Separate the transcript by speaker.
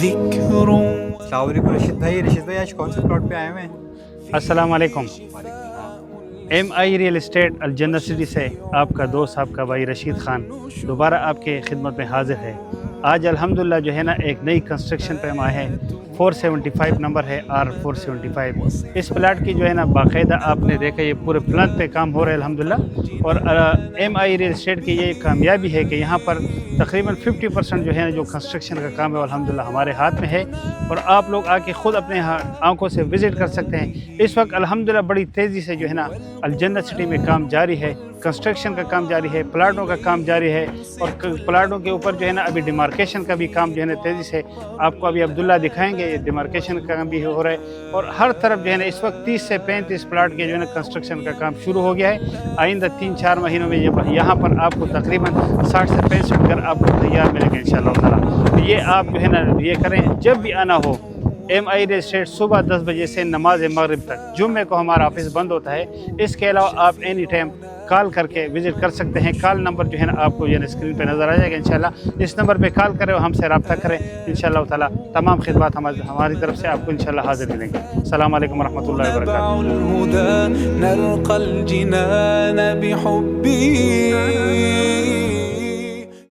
Speaker 1: ذکر. السلام علیکم رشید بھائی آج کون سے پلاٹ پہ آئے ہوئے ہیں؟
Speaker 2: السلام علیکم. ایم آئی ریئل اسٹیٹ الجنت سٹی سے آپ کا دوست آپ کا بھائی رشید خان دوبارہ آپ کے خدمت میں حاضر ہے. آج الحمدللہ جو ہے نا ایک نئی کنسٹرکشن پہ ہم آئے ہیں. 475 نمبر ہے R475. اس پلاٹ کی جو ہے نا باقاعدہ آپ نے دیکھا یہ پورے پلان پہ کام ہو رہا ہے الحمدللہ. اور ایم آئی ریئل اسٹیٹ کی یہ کامیابی ہے کہ یہاں پر تقریباً 50% جو ہے نا جو کنسٹرکشن کا کام ہے الحمدللہ ہمارے ہاتھ میں ہے. اور آپ لوگ آ کے خود اپنے آنکھوں سے وزٹ کر سکتے ہیں. اس وقت الحمدللہ بڑی تیزی سے جو ہے نا الجنت سٹی میں کام جاری ہے. کنسٹرکشن کا کام جاری ہے, پلاٹوں کا کام جاری ہے. اور پلاٹوں کے اوپر جو ہے نا ابھی ڈیمارکیشن کا بھی کام جو ہے نا تیزی سے آپ کو ابھی عبداللہ دکھائیں گے. ڈیمارکیشن کا کام بھی ہو رہا ہے اور ہر طرف جو ہے نا اس وقت 30 سے 35 پلاٹ کے جو ہے نا کنسٹرکشن کا کام شروع ہو گیا ہے. آئندہ 3-4 مہینوں میں یہاں پر آپ کو تقریباً 60 سے 65 گھر آپ کو تیار ملیں گے انشاءاللہ تعالیٰ. تو یہ آپ جو ہے نا یہ کریں جب بھی آنا ہو. ایم آئی ریل اسٹیٹ صبح 10 بجے سے نماز مغرب تک. جمعے کو ہمارا آفس بند ہوتا ہے. اس کے علاوہ آپ اینی ٹائم کال کر کے وزٹ کر سکتے ہیں. کال نمبر جو ہے نا آپ کو یہ اسکرین پہ نظر آ جائے گا انشاءاللہ. اس نمبر پہ کال کریں اور ہم سے رابطہ کریں انشاءاللہ تعالیٰ. تمام خدمات ہماری طرف سے آپ کو انشاءاللہ حاضر ملیں گے. السلام علیکم ورحمۃ اللہ وبرکاتہ.